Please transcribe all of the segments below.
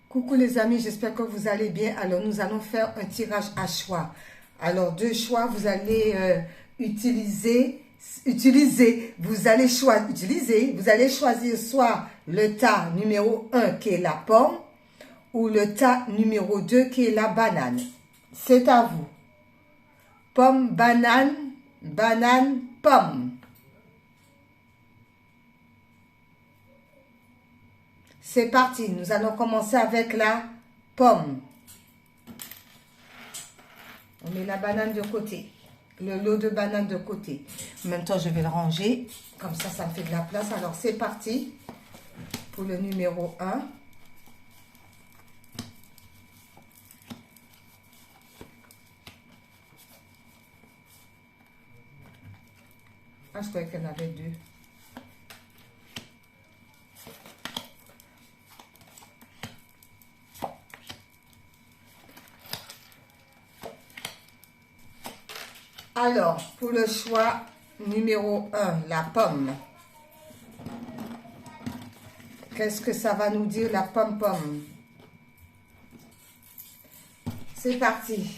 Coucou les amis, j'espère que vous allez bien. Alors nous allons faire un tirage à choix. Alors deux choix, vous allez vous allez choisir soit le tas numéro 1 qui est la pomme ou le tas numéro 2 qui est la banane. C'est à vous. Pomme, banane, banane, pomme. C'est parti, nous allons commencer avec la pomme. On met la banane de côté, le lot de bananes de côté. En même temps, je vais le ranger, comme ça me fait de la place. Alors, c'est parti pour le numéro 1. Ah, je croyais qu'il y en avait deux. Alors, pour le choix numéro 1, la pomme. Qu'est-ce que ça va nous dire, la pomme-pomme? C'est parti.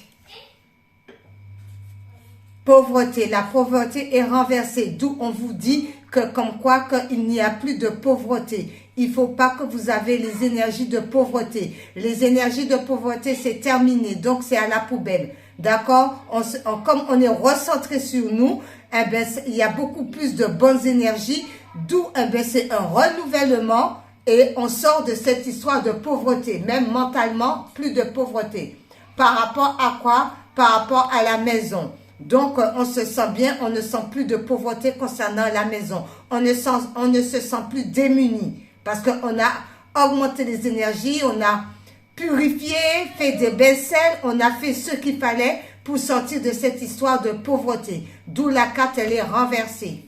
Pauvreté. La pauvreté est renversée. D'où on vous dit que comme quoi qu'il n'y a plus de pauvreté. Il ne faut pas que vous avez les énergies de pauvreté. Les énergies de pauvreté, c'est terminé. Donc, c'est à la poubelle. D'accord? Comme on est recentré sur nous, eh ben, il y a beaucoup plus de bonnes énergies. D'où eh ben, c'est un renouvellement et on sort de cette histoire de pauvreté. Même mentalement, plus de pauvreté. Par rapport à quoi? Par rapport à la maison. Donc, on se sent bien, on ne sent plus de pauvreté concernant la maison. On ne se sent plus démuni parce qu'on a augmenté les énergies, on a purifié, fait des baisselles, on a fait ce qu'il fallait pour sortir de cette histoire de pauvreté. D'où la carte, elle est renversée.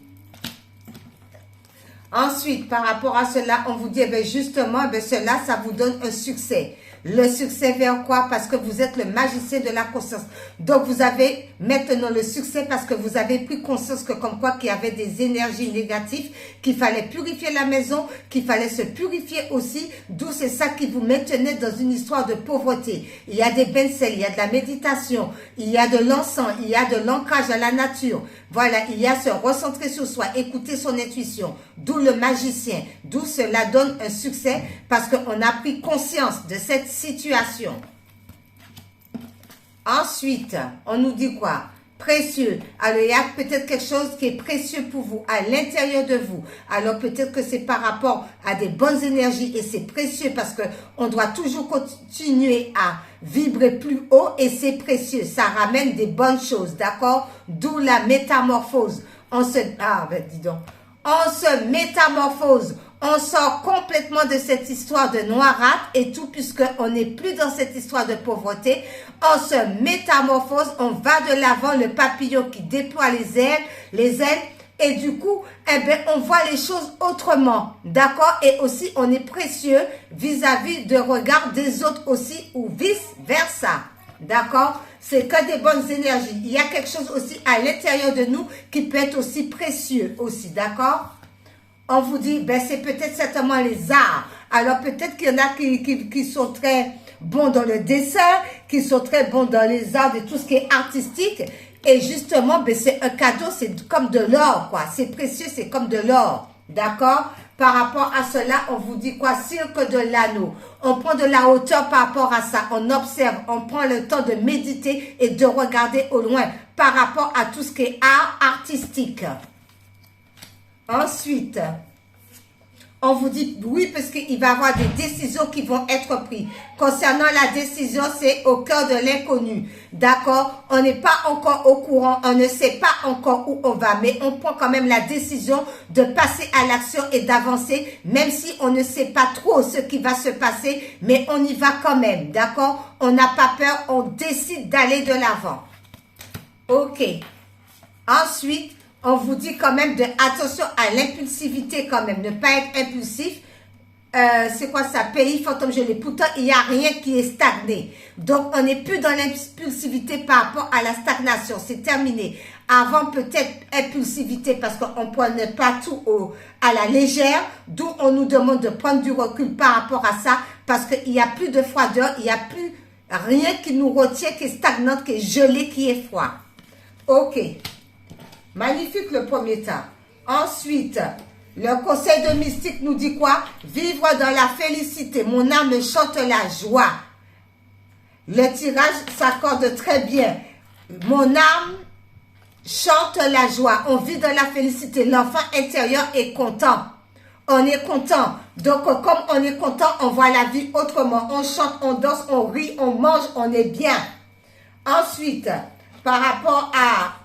Ensuite, par rapport à cela, on vous dit, eh bien, justement, eh bien, cela, ça vous donne un succès. Le succès vers quoi? Parce que vous êtes le magicien de la conscience. Donc, vous avez maintenant le succès parce que vous avez pris conscience que comme quoi qu'il y avait des énergies négatives, qu'il fallait purifier la maison, qu'il fallait se purifier aussi. D'où c'est ça qui vous maintenait dans une histoire de pauvreté. Il y a des bains-sels, il y a de la méditation, il y a de l'encens, il y a de l'ancrage à la nature. Voilà, il y a se recentrer sur soi, écouter son intuition. D'où le magicien. D'où cela donne un succès parce qu'on a pris conscience de cette situation. Ensuite, on nous dit quoi? Précieux. Alors, il y a peut-être quelque chose qui est précieux pour vous, à l'intérieur de vous. Alors, peut-être que c'est par rapport à des bonnes énergies et c'est précieux parce que on doit toujours continuer à vibrer plus haut et c'est précieux. Ça ramène des bonnes choses, d'accord? D'où la métamorphose. On se métamorphose. On sort complètement de cette histoire de noirâtre et tout puisqu'on n'est plus dans cette histoire de pauvreté. On se métamorphose, on va de l'avant, le papillon qui déploie les ailes et du coup, eh ben, on voit les choses autrement, d'accord? Et aussi, on est précieux vis-à-vis de regard des autres aussi ou vice-versa, d'accord? C'est que des bonnes énergies. Il y a quelque chose aussi à l'intérieur de nous qui peut être aussi précieux aussi, d'accord? On vous dit, ben c'est peut-être certainement les arts. Alors peut-être qu'il y en a qui sont très bons dans le dessin, qui sont très bons dans les arts, de tout ce qui est artistique. Et justement, ben c'est un cadeau, c'est comme de l'or, quoi. C'est précieux, c'est comme de l'or. D'accord? Par rapport à cela, on vous dit quoi? Cirque de l'anneau. On prend de la hauteur par rapport à ça. On observe, on prend le temps de méditer et de regarder au loin par rapport à tout ce qui est art artistique. Ensuite, on vous dit oui parce qu'il va y avoir des décisions qui vont être prises. Concernant la décision, c'est au cœur de l'inconnu. D'accord? On n'est pas encore au courant, on ne sait pas encore où on va, mais on prend quand même la décision de passer à l'action et d'avancer, même si on ne sait pas trop ce qui va se passer, mais on y va quand même. D'accord? On n'a pas peur, on décide d'aller de l'avant. Ok. Ensuite, on vous dit quand même de attention à l'impulsivité quand même, ne pas être impulsif. C'est quoi ça? Pays fantôme gelé. Pourtant, il n'y a rien qui est stagné. Donc, on n'est plus dans l'impulsivité par rapport à la stagnation. C'est terminé. Avant peut-être impulsivité parce qu'on ne prenait pas tout à la légère, d'où on nous demande de prendre du recul par rapport à ça parce qu'il n'y a plus de froideur, il n'y a plus rien qui nous retient, qui est stagnante, qui est gelé, qui est froid. Ok. Magnifique le premier temps. Ensuite, le conseil de mystique nous dit quoi? Vivre dans la félicité. Mon âme chante la joie. Le tirage s'accorde très bien. Mon âme chante la joie. On vit dans la félicité. L'enfant intérieur est content. On est content. Donc, comme on est content, on voit la vie autrement. On chante, on danse, on rit, on mange, on est bien. Ensuite, par rapport à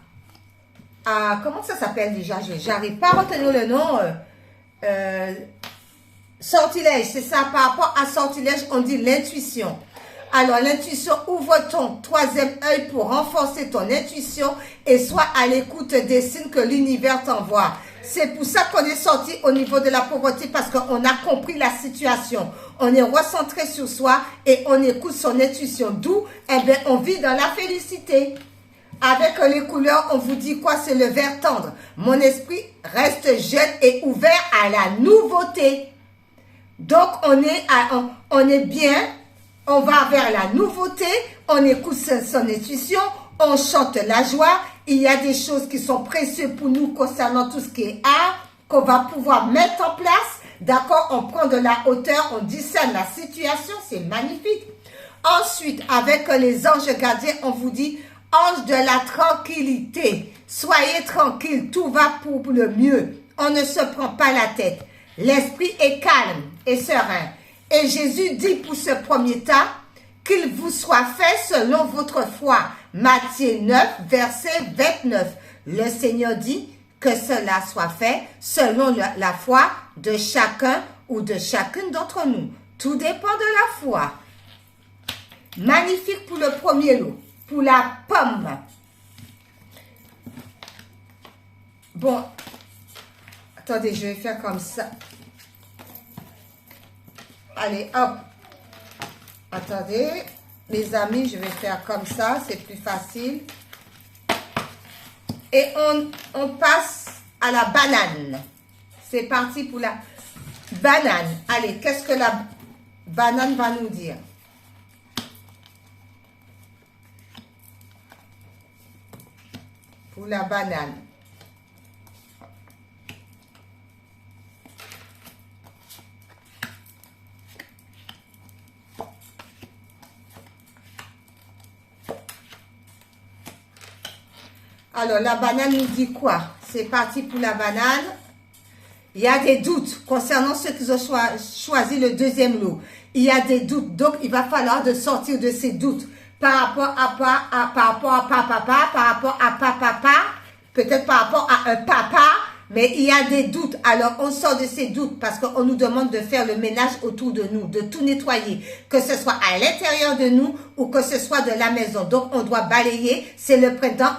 comment ça s'appelle déjà? J'arrive pas à retenir le nom. Sortilège, c'est ça. Par rapport à sortilège, on dit l'intuition. Alors, l'intuition, ouvre ton troisième œil pour renforcer ton intuition et sois à l'écoute des signes que l'univers t'envoie. C'est pour ça qu'on est sorti au niveau de la pauvreté parce qu'on a compris la situation. On est recentré sur soi et on écoute son intuition. D'où, eh bien, on vit dans la félicité. Avec les couleurs, on vous dit quoi? C'est le vert tendre. Mon esprit reste jeune et ouvert à la nouveauté. Donc, on est bien, on va vers la nouveauté, on écoute son intuition, on chante la joie. Il y a des choses qui sont précieuses pour nous concernant tout ce qui est art, qu'on va pouvoir mettre en place. D'accord? On prend de la hauteur, on discerne la situation, c'est magnifique. Ensuite, avec les anges gardiens, on vous dit... Ange de la tranquillité, soyez tranquille, tout va pour le mieux. On ne se prend pas la tête. L'esprit est calme et serein. Et Jésus dit pour ce premier temps, qu'il vous soit fait selon votre foi. Matthieu 9, verset 29. Le Seigneur dit que cela soit fait selon la foi de chacun ou de chacune d'entre nous. Tout dépend de la foi. Magnifique pour le premier lot. Pour la pomme. Bon. Attendez, je vais faire comme ça. Allez, hop. Attendez. Les amis, je vais faire comme ça. C'est plus facile. Et on passe à la banane. C'est parti pour la banane. Allez, qu'est-ce que la banane va nous dire? Pour la banane. Alors, la banane nous dit quoi? C'est parti pour la banane. Il y a des doutes concernant ceux qui ont choisi le deuxième lot. Il y a des doutes. Donc, il va falloir de sortir de ces doutes. Par rapport à papa, peut-être par rapport à un papa, mais il y a des doutes. Alors, on sort de ces doutes parce qu'on nous demande de faire le ménage autour de nous, de tout nettoyer, que ce soit à l'intérieur de nous ou que ce soit de la maison. Donc, on doit balayer. C'est le printemps.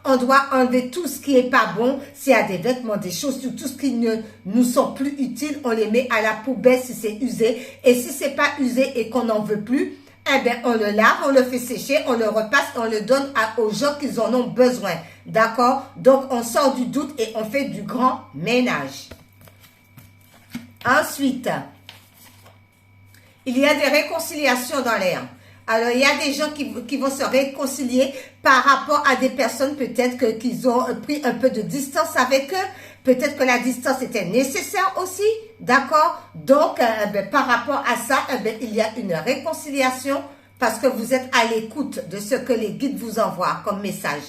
On doit enlever tout ce qui est pas bon. S'il y a des vêtements, des chaussures, tout ce qui ne nous sont plus utiles, on les met à la poubelle si c'est usé. Et si c'est pas usé et qu'on n'en veut plus, eh bien, on le lave, on le fait sécher, on le repasse, on le donne aux gens qui en ont besoin. D'accord? Donc, on sort du doute et on fait du grand ménage. Ensuite, il y a des réconciliations dans l'air. Alors, il y a des gens qui vont se réconcilier par rapport à des personnes peut-être qu'ils ont pris un peu de distance avec eux. Peut-être que la distance était nécessaire aussi, d'accord? Donc, par rapport à ça, il y a une réconciliation parce que vous êtes à l'écoute de ce que les guides vous envoient comme message.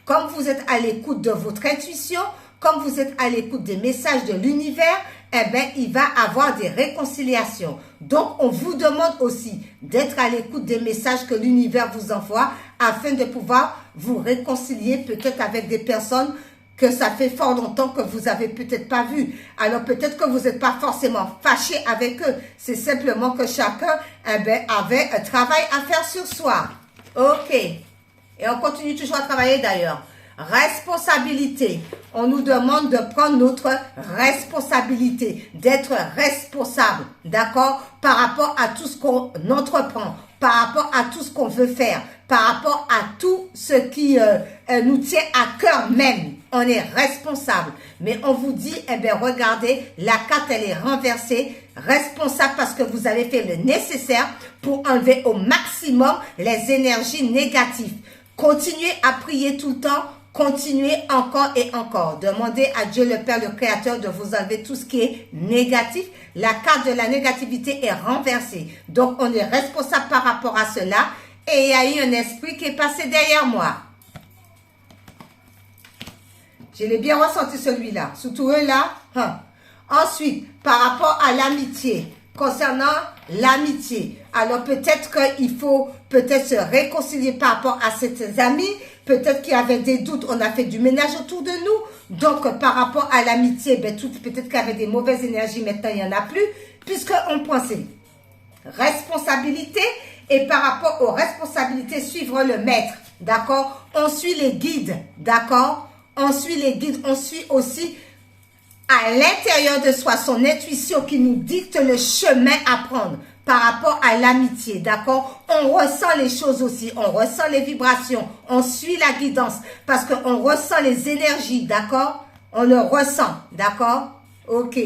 Comme vous êtes à l'écoute de votre intuition, comme vous êtes à l'écoute des messages de l'univers, il va avoir des réconciliations. Donc, on vous demande aussi d'être à l'écoute des messages que l'univers vous envoie afin de pouvoir vous réconcilier peut-être avec des personnes que ça fait fort longtemps que vous avez peut-être pas vu. Alors peut-être que vous n'êtes pas forcément fâché avec eux. C'est simplement que chacun avait un travail à faire sur soi. Ok. Et on continue toujours à travailler d'ailleurs. Responsabilité. On nous demande de prendre notre responsabilité, d'être responsable, d'accord, par rapport à tout ce qu'on entreprend, par rapport à tout ce qu'on veut faire, par rapport à tout ce qui nous tient à cœur même. On est responsable. Mais on vous dit, eh bien, regardez, la carte, elle est renversée. Responsable parce que vous avez fait le nécessaire pour enlever au maximum les énergies négatives. Continuez à prier tout le temps. Continuez encore et encore. Demandez à Dieu le Père, le Créateur, de vous enlever tout ce qui est négatif. La carte de la négativité est renversée. Donc, on est responsable par rapport à cela. Et il y a eu un esprit qui est passé derrière moi. Je l'ai bien ressenti celui-là. Surtout eux là. Ensuite, par rapport à l'amitié. Concernant l'amitié. Alors, peut-être qu'il faut peut-être se réconcilier par rapport à ces amis. Peut-être qu'il y avait des doutes, on a fait du ménage autour de nous. Donc, par rapport à l'amitié, ben, peut-être qu'il y avait des mauvaises énergies, maintenant il n'y en a plus, puisqu'on pensait responsabilité, et par rapport aux responsabilités, suivre le maître, d'accord? On suit les guides, d'accord? On suit les guides, on suit aussi à l'intérieur de soi son intuition qui nous dicte le chemin à prendre. Par rapport à l'amitié, d'accord? On ressent les choses aussi, on ressent les vibrations, on suit la guidance, parce qu'on ressent les énergies, d'accord? On le ressent, d'accord? Ok.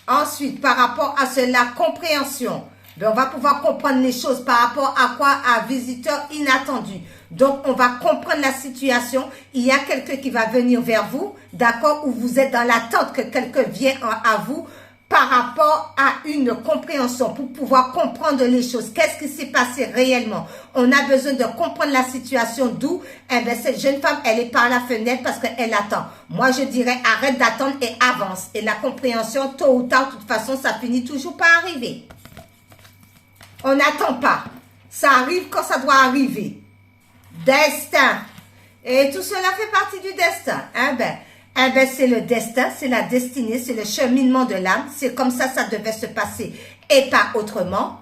Ensuite, par rapport à cela, compréhension. Ben, on va pouvoir comprendre les choses par rapport à quoi? À visiteur inattendu. Donc, on va comprendre la situation. Il y a quelqu'un qui va venir vers vous, d'accord? Ou vous êtes dans l'attente que quelqu'un vienne à vous, par rapport à une compréhension, pour pouvoir comprendre les choses. Qu'est-ce qui s'est passé réellement? On a besoin de comprendre la situation, d'où eh bien, cette jeune femme, elle est par la fenêtre parce qu'elle attend. Moi, je dirais, arrête d'attendre et avance. Et la compréhension, tôt ou tard, de toute façon, ça finit toujours par arriver. On n'attend pas. Ça arrive quand ça doit arriver. Destin. Et tout cela fait partie du destin. C'est le destin, c'est la destinée, c'est le cheminement de l'âme. C'est comme ça devait se passer et pas autrement.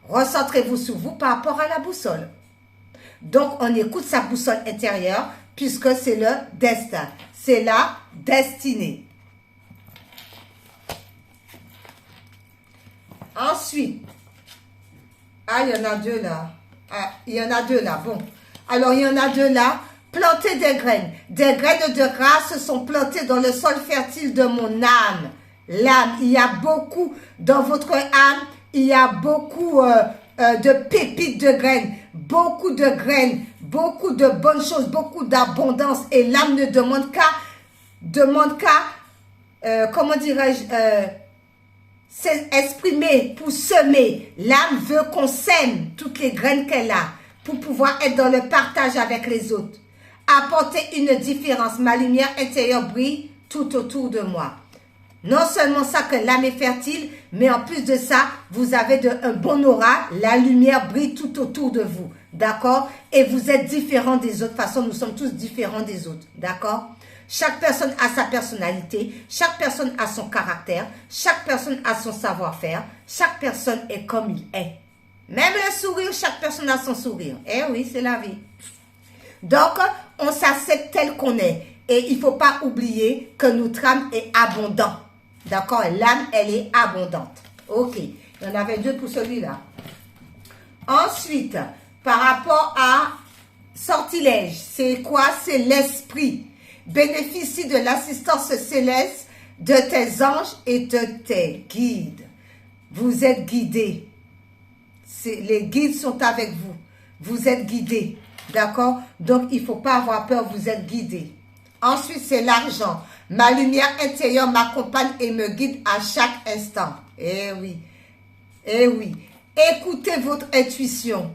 Recentrez-vous sur vous par rapport à la boussole. Donc, on écoute sa boussole intérieure puisque c'est le destin. C'est la destinée. Ensuite, il y en a deux là. Il y en a deux là, bon. Alors, il y en a deux là. Planter des graines de grâce sont plantées dans le sol fertile de mon âme. L'âme, il y a beaucoup dans votre âme, il y a beaucoup de pépites de graines, beaucoup de bonnes choses, beaucoup d'abondance. Et l'âme ne demande qu'à, comment dirais-je, s'exprimer pour semer. L'âme veut qu'on sème toutes les graines qu'elle a pour pouvoir être dans le partage avec les autres. Apporter une différence. Ma lumière intérieure brille tout autour de moi. Non seulement ça que l'âme est fertile, mais en plus de ça, vous avez un bon aura. La lumière brille tout autour de vous. D'accord? Et vous êtes différents des autres. De toute façon, nous sommes tous différents des autres. D'accord? Chaque personne a sa personnalité. Chaque personne a son caractère. Chaque personne a son savoir-faire. Chaque personne est comme il est. Même le sourire, chaque personne a son sourire. Eh oui, c'est la vie. Donc, on s'accepte tel qu'on est. Et il ne faut pas oublier que notre âme est abondante. D'accord? L'âme, elle est abondante. Ok. Il y en avait deux pour celui-là. Ensuite, par rapport à sortilège, c'est quoi? C'est l'esprit. Bénéficie de l'assistance céleste de tes anges et de tes guides. Vous êtes guidés. Les guides sont avec vous. Vous êtes guidés. D'accord? Donc, il ne faut pas avoir peur, vous êtes guidé. Ensuite, c'est l'argent. Ma lumière intérieure m'accompagne et me guide à chaque instant. Eh oui. Eh oui. Écoutez votre intuition.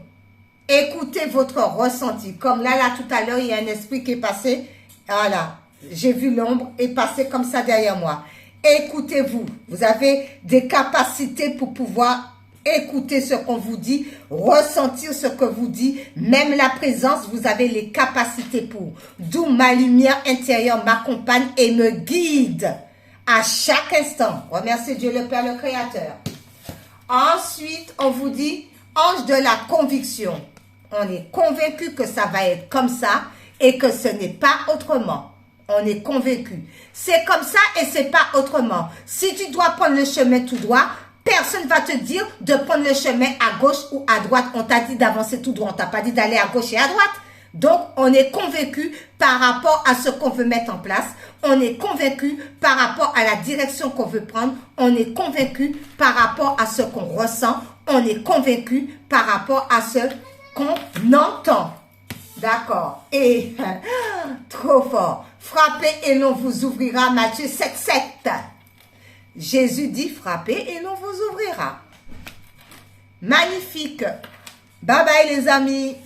Écoutez votre ressenti. Comme là, tout à l'heure, il y a un esprit qui est passé. Voilà. J'ai vu l'ombre est passé comme ça derrière moi. Écoutez-vous. Vous avez des capacités pour pouvoir écouter ce qu'on vous dit, ressentir ce que vous dit, même la présence, vous avez les capacités pour. D'où ma lumière intérieure m'accompagne et me guide à chaque instant. Remerciez Dieu le Père, le Créateur. Ensuite, on vous dit, ange de la conviction. On est convaincu que ça va être comme ça et que ce n'est pas autrement. On est convaincu. C'est comme ça et c'est pas autrement. Si tu dois prendre le chemin tout droit, personne va te dire de prendre le chemin à gauche ou à droite. On t'a dit d'avancer tout droit. On t'a pas dit d'aller à gauche et à droite. Donc, on est convaincu par rapport à ce qu'on veut mettre en place. On est convaincu par rapport à la direction qu'on veut prendre. On est convaincu par rapport à ce qu'on ressent. On est convaincu par rapport à ce qu'on entend. D'accord. Et trop fort. Frappez et l'on vous ouvrira. Matthieu 7,7. Jésus dit frappez et l'on vous ouvrira. Magnifique. Bye bye les amis.